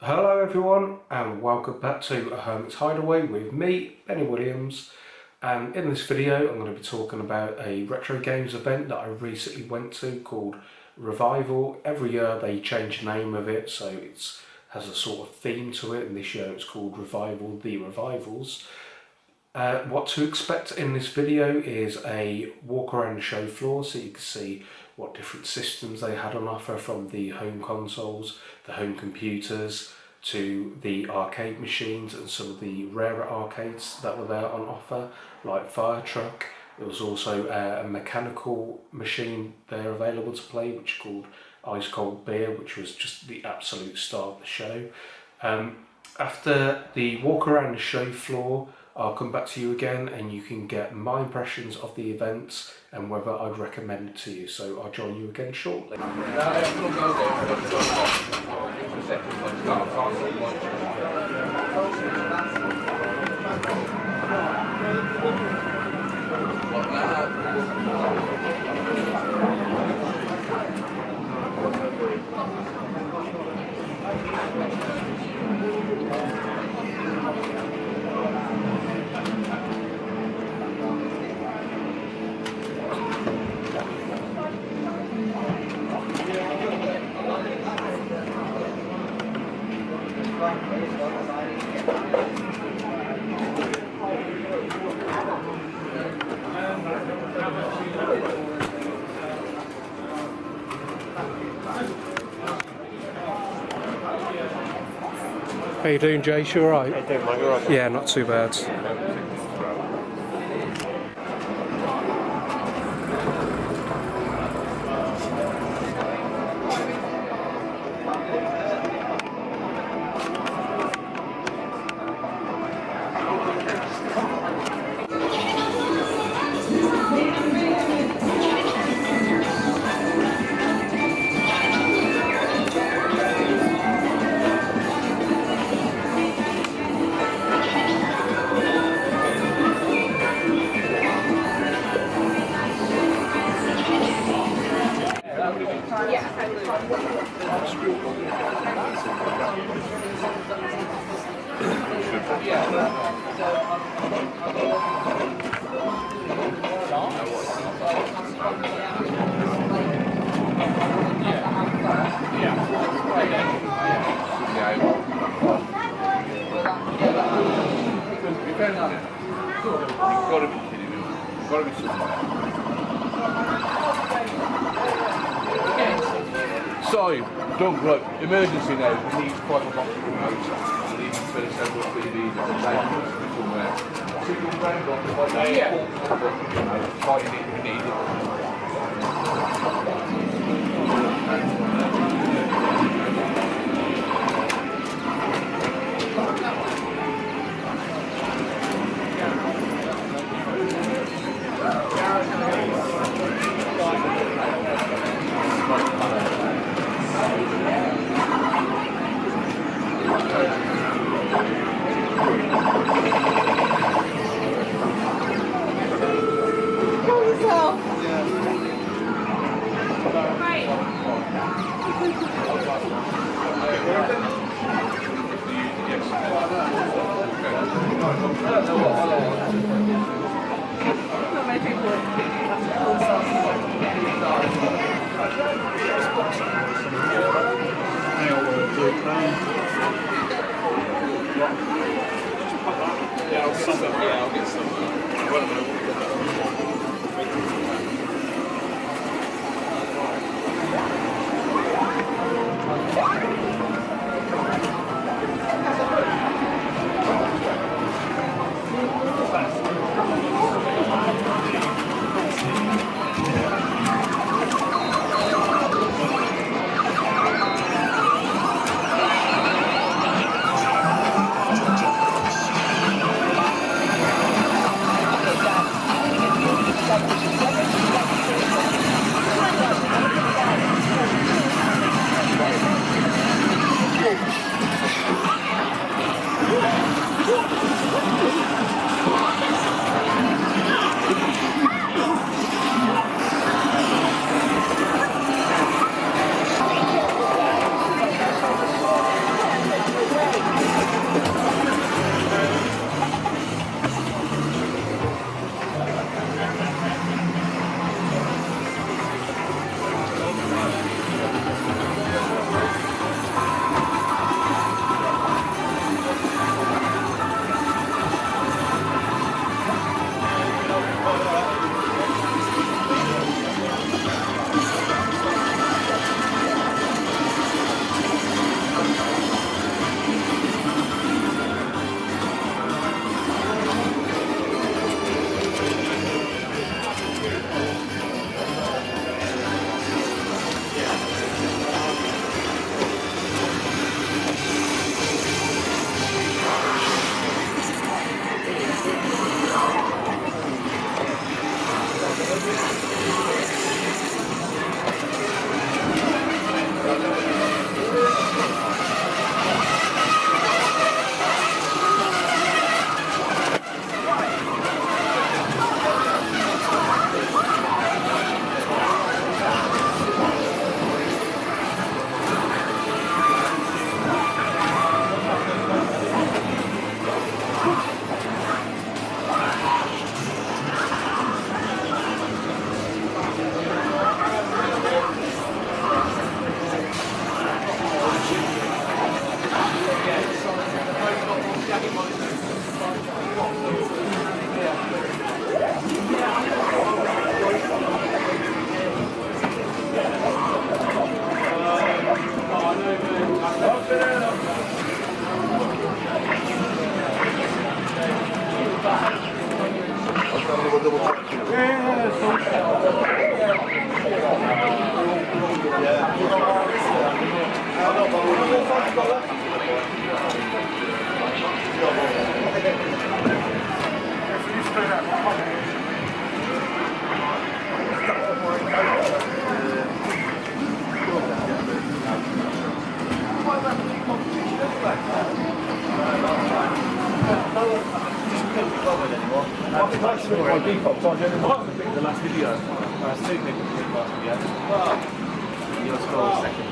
Hello everyone and welcome back to Hertmit's Hideaway with me, Benny Williams, and in this video I'm going to be talking about a retro games event that I recently went to called Revival. Every year they change the name of it, so it has a sort of theme to it, and this year it's called Revival the Revivals. What to expect in this video is a walk around the show floor so you can see what different systems they had on offer, from the home consoles, the home computers, to the arcade machines and some of the rarer arcades that were there on offer, like Fire Truck. There was also a mechanical machine there available to play, which is called Ice Cold Beer, which was just the absolute star of the show. After the walk around the show floor, I'll come back to you again and you can get my impressions of the events and whether I'd recommend it to you. So I'll join you again shortly. How you doing, Jace? You alright? How you doing, mate? You alright? Yeah, not too bad. So, Doug, look, emergency now, we need quite a lot of remotes. We need to finish several CDs at the table somewhere. Single brand on the way, yeah. Fighting it if we need it. I'll get some. My default, so I don't know the last video. There's 2 people in the last video. Your score was second.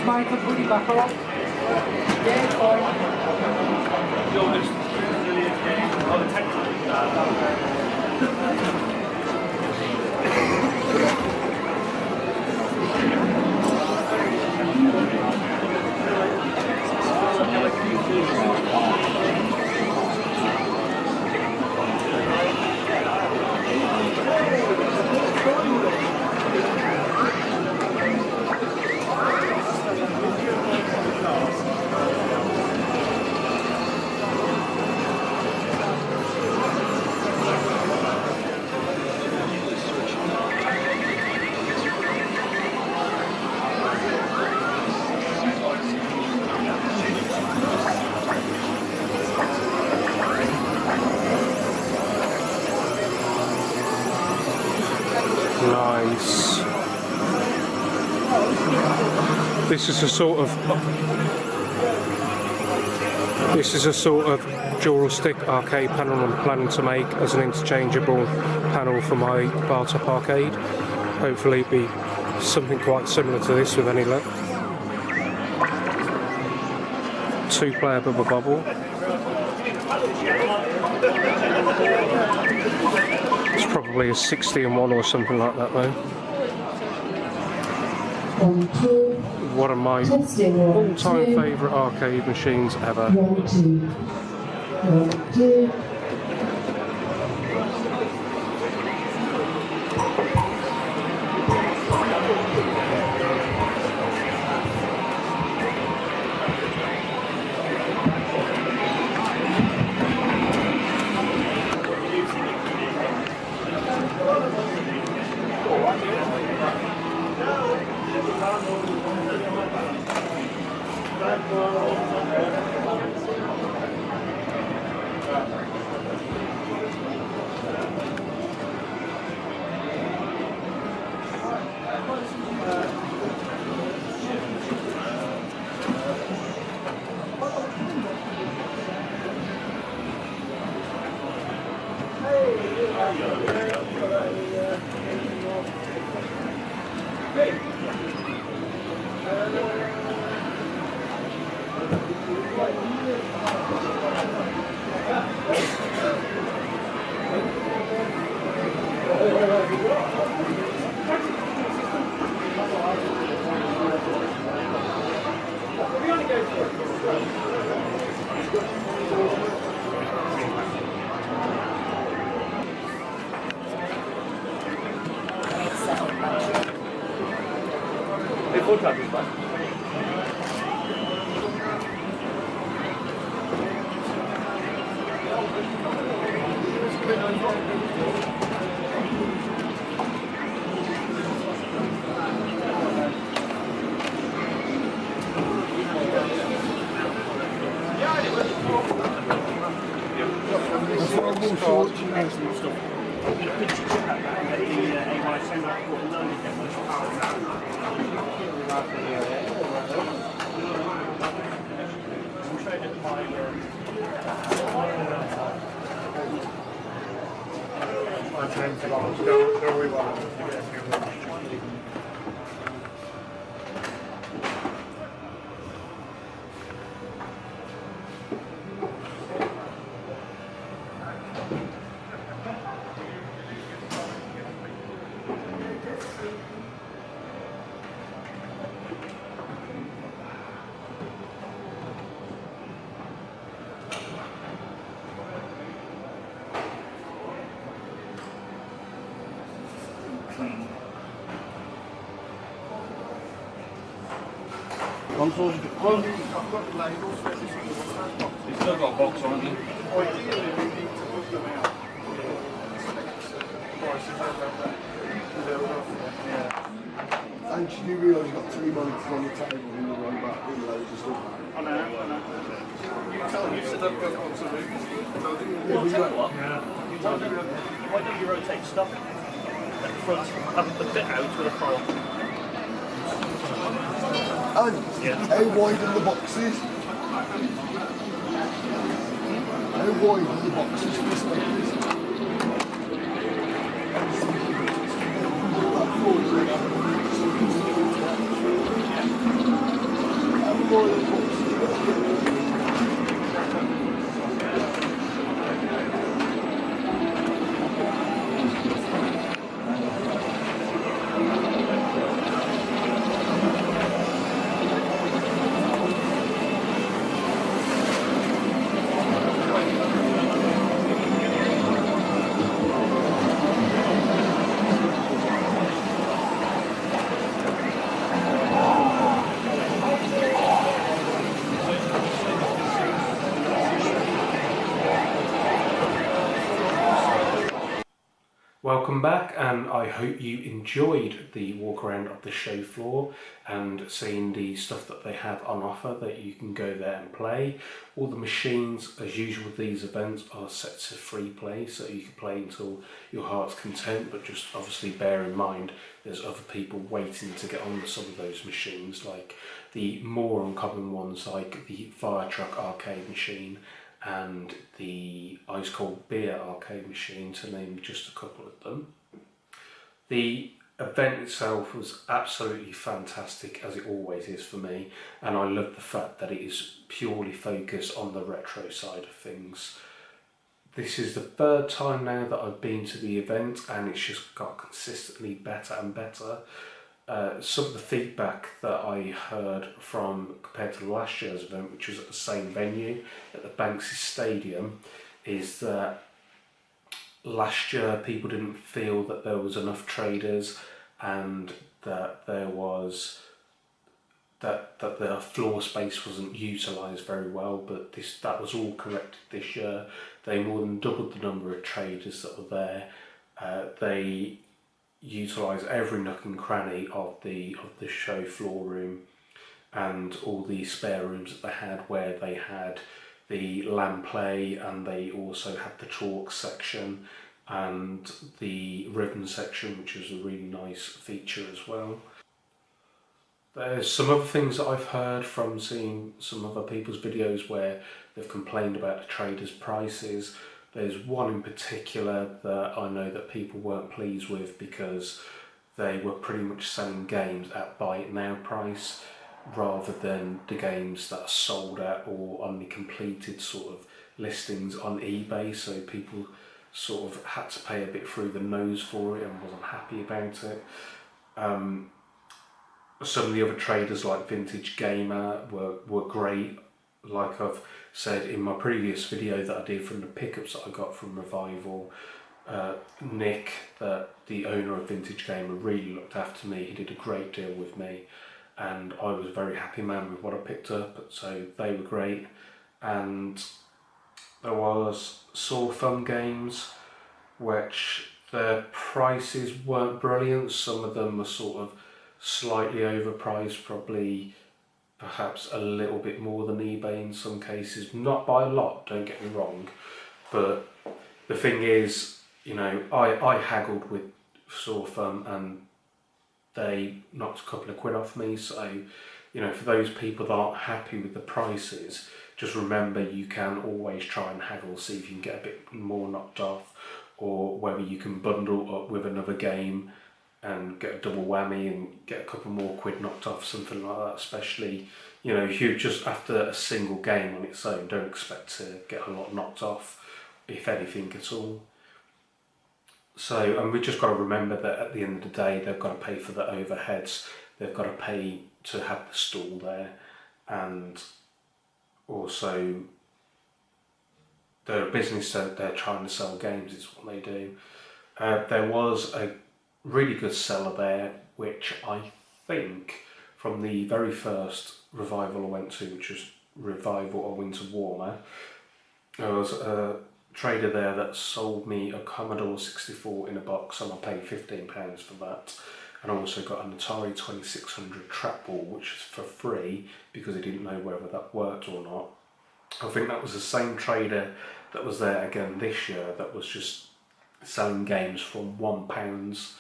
Michael, put it back on. Yeah, it's fine. You're just brilliant game. Oh, the technical. Nice. This is a sort of dual stick arcade panel I'm planning to make as an interchangeable panel for my bar top arcade. Hopefully it'll be something quite similar to this with any luck. 2-player Bubble Bobble. It's probably a 60-1 or something like that though. One of my all-time favourite arcade machines ever. 1, 2. 1, 2. Consoles, well, you've still got a box, haven't you? And you do realise you've got 3 months on the table in the way back with loads of stuff. I know. You said I've got lots of movies. Yeah, Well, tell you what, why don't you rotate stuff at the front, have the bit out with a file? And how wide are the boxes? How wide are the boxes for the speakers? How wide are the boxes? Welcome back, and I hope you enjoyed the walk around of the show floor and seeing the stuff that they have on offer that you can go there and play. All the machines, as usual with these events, are set to free play, so you can play until your heart's content, but just obviously bear in mind there's other people waiting to get on some of those machines, like the more uncommon ones like the fire truck arcade machine and the ice cold beer arcade machine, to name just a couple of them. The event itself was absolutely fantastic, as it always is for me, and I love the fact that it is purely focused on the retro side of things. This is the third time now that I've been to the event, and it's just got consistently better and better. Some of the feedback that I heard from compared to last year's event, which was at the same venue at the Banks's Stadium, is that last year people didn't feel that there was enough traders and that there was that the floor space wasn't utilised very well, but that was all corrected this year. They more than doubled the number of traders that were there. They utilise every nook and cranny of the show floor room and all the spare rooms that they had, where they had the LAN play, and they also had the chalk section and the ribbon section, which was a really nice feature as well. There's some other things that I've heard from seeing some other people's videos where they've complained about the traders' prices. There's one in particular that I know that people weren't pleased with because they were pretty much selling games at buy it now price rather than the games that are sold at or on the completed sort of listings on eBay. So people sort of had to pay a bit through the nose for it and wasn't happy about it. Some of the other traders like Vintage Gamer were great. Like I've said in my previous video that I did from the pickups that I got from Revival, Nick, the owner of Vintage Gamer, really looked after me. He did a great deal with me, and I was a very happy man with what I picked up, so they were great. And there was Saw Fun Games, which their prices weren't brilliant. Some of them were sort of slightly overpriced, probably perhaps a little bit more than eBay in some cases, not by a lot, don't get me wrong, but the thing is, you know, I haggled with Saw Fun and they knocked a couple of quid off me. So, you know, for those people that aren't happy with the prices, just remember you can always try and haggle, see if you can get a bit more knocked off, or whether you can bundle up with another game and get a double whammy and get a couple more quid knocked off, something like that. Especially, you know, if you just after a single game on its own, don't expect to get a lot knocked off, if anything at all. So, and we've just got to remember that at the end of the day, they've got to pay for the overheads, they've got to pay to have the stall there, and also they're a business, so they're trying to sell games, is what they do. There was a really good seller there, which I think from the very first Revival I went to, which was Revival or Winter Warmer, there was a trader there that sold me a Commodore 64 in a box, and I paid £15 for that. And I also got an Atari 2600 trackball, which was for free because I didn't know whether that worked or not. I think that was the same trader that was there again this year, that was just selling games from £1,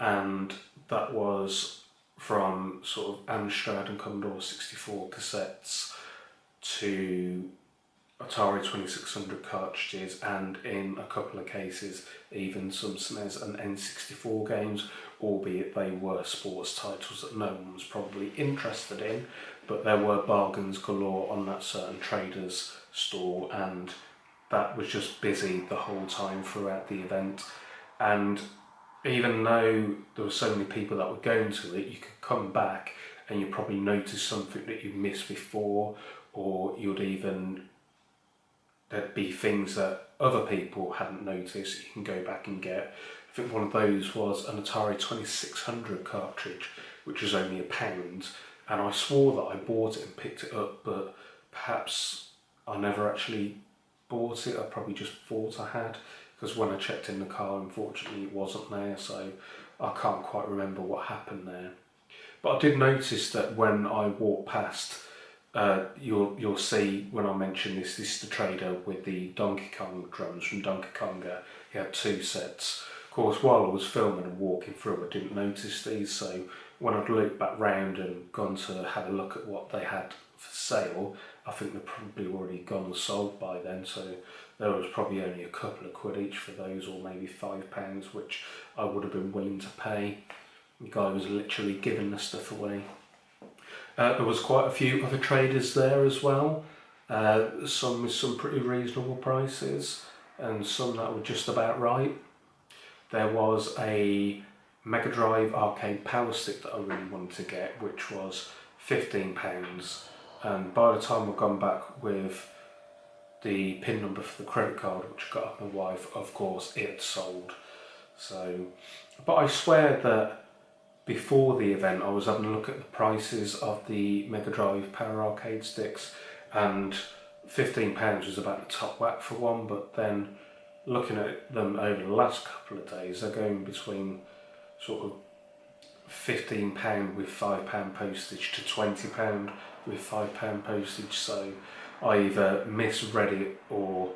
and that was from sort of Amstrad and Commodore 64 cassettes to Atari 2600 cartridges, and in a couple of cases even some SNES and N64 games, albeit they were sports titles that no one was probably interested in, but there were bargains galore on that certain trader's store, and that was just busy the whole time throughout the event. And even though there were so many people that were going to it, you could come back and you probably notice something that you missed before, or you'd even, there'd be things that other people hadn't noticed you can go back and get. I think one of those was an Atari 2600 cartridge, which was only £1, and I swore that I bought it and picked it up, but perhaps I never actually bought it. I probably just thought I had, because when I checked in the car, unfortunately it wasn't there, so I can't quite remember what happened there. But I did notice that when I walked past, you'll see when I mention this is the trader with the Donkey Kong drums from Donkey Konga. He had 2 sets. Of course, while I was filming and walking through, I didn't notice these, so when I'd looked back round and gone to have a look at what they had for sale, I think they're probably already gone and sold by then, so there was probably only a couple of quid each for those, or maybe £5, which I would have been willing to pay. The guy was literally giving the stuff away. There was quite a few other traders there as well, some with some pretty reasonable prices and some that were just about right. There was a Mega Drive arcade power stick that I really wanted to get, which was £15, and by the time I've gone back with the PIN number for the credit card, which I got off my wife, of course it sold. So, but I swear that before the event I was having a look at the prices of the Mega Drive Power Arcade sticks, and £15 was about the top whack for one, but then looking at them over the last couple of days, they're going between sort of £15 with £5 postage to £20 with £5 postage, so I either misread it or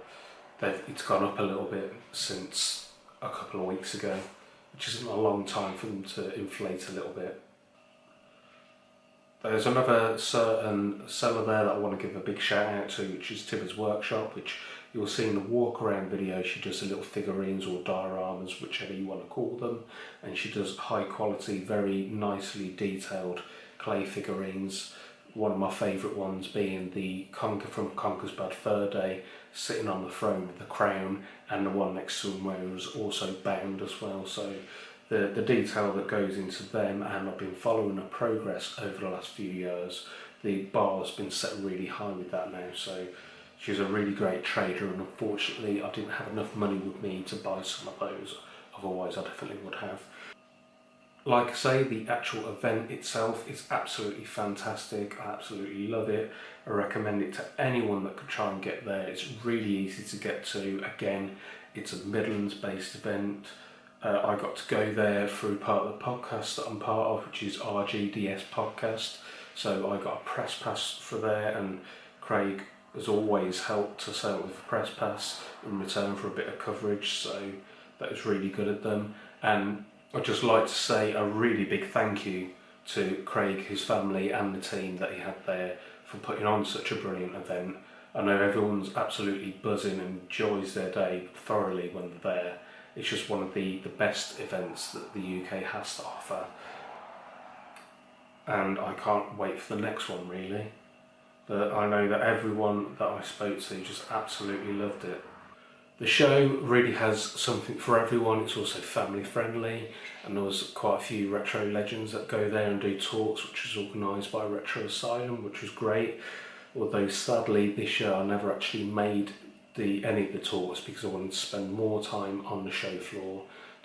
it's gone up a little bit since a couple of weeks ago, which isn't a long time for them to inflate a little bit. There's another certain seller there that I want to give a big shout out to, which is Tibber's Workshop, which you'll see in the walk around video. She does the little figurines or dioramas, whichever you want to call them, and she does high quality, very nicely detailed clay figurines One of my favourite ones being the Conker from Conker's Bad Fur Day, sitting on the throne with the crown, and the one next to him where he was also bound as well. So the detail that goes into them, and I've been following the progress over the last few years. The bar has been set really high with that now, so she's a really great trader, and unfortunately I didn't have enough money with me to buy some of those, otherwise I definitely would have. Like I say, the actual event itself is absolutely fantastic. I absolutely love it. I recommend it to anyone that could try and get there. It's really easy to get to. Again, it's a Midlands based event. I got to go there through part of the podcast that I'm part of, which is RGDS Podcast. So I got a press pass for there, and Craig has always helped us out with the press pass in return for a bit of coverage, so that is really good of them. And I'd just like to say a really big thank you to Craig, his family and the team that he had there for putting on such a brilliant event. I know everyone's absolutely buzzing and enjoys their day thoroughly when they're there. It's just one of the best events that the UK has to offer. And I can't wait for the next one really. But I know that everyone that I spoke to just absolutely loved it. The show really has something for everyone. It's also family friendly, and there was quite a few retro legends that go there and do talks, which was organised by Retro Asylum, which was great. Although sadly this year I never actually made any of the talks because I wanted to spend more time on the show floor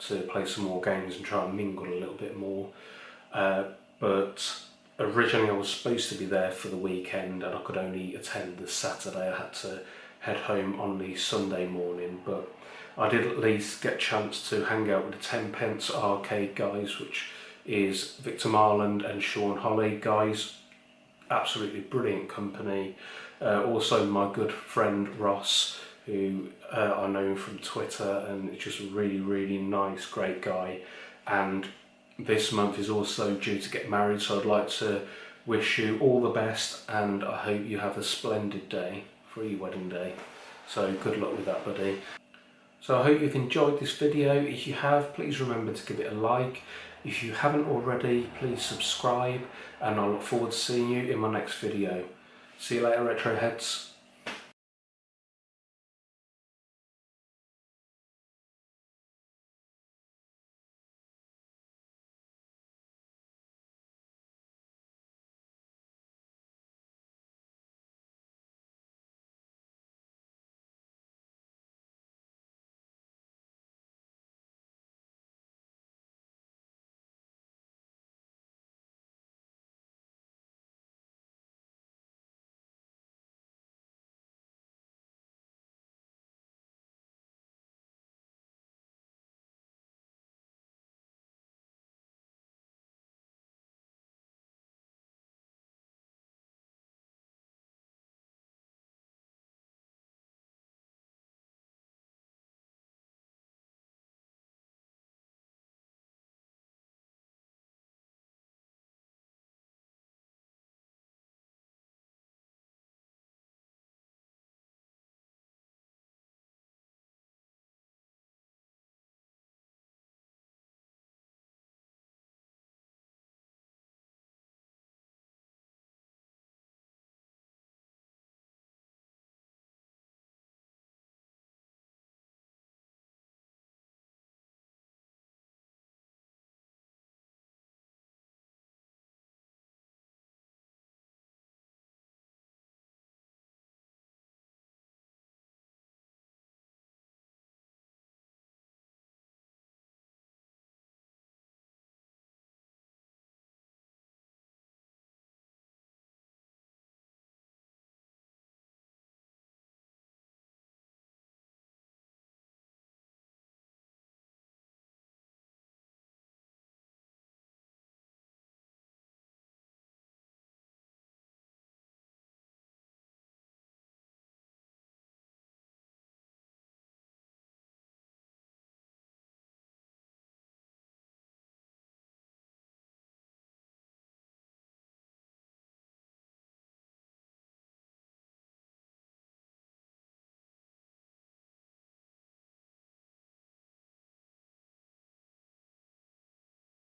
to play some more games and try and mingle a little bit more. But originally I was supposed to be there for the weekend, and I could only attend the Saturday. I had to head home on the Sunday morning, but I did at least get a chance to hang out with the 10 Pence Arcade guys, which is Victor Marland and Sean Holly guys. Absolutely brilliant company. Also my good friend Ross, who I know from Twitter, and is just a really nice, great guy. And this month is also due to get married, so I'd like to wish you all the best, and I hope you have a splendid day for your wedding day. So good luck with that, buddy. So I hope you've enjoyed this video. If you have, please remember to give it a like. If you haven't already, please subscribe, and I look forward to seeing you in my next video. See you later, Retro Heads.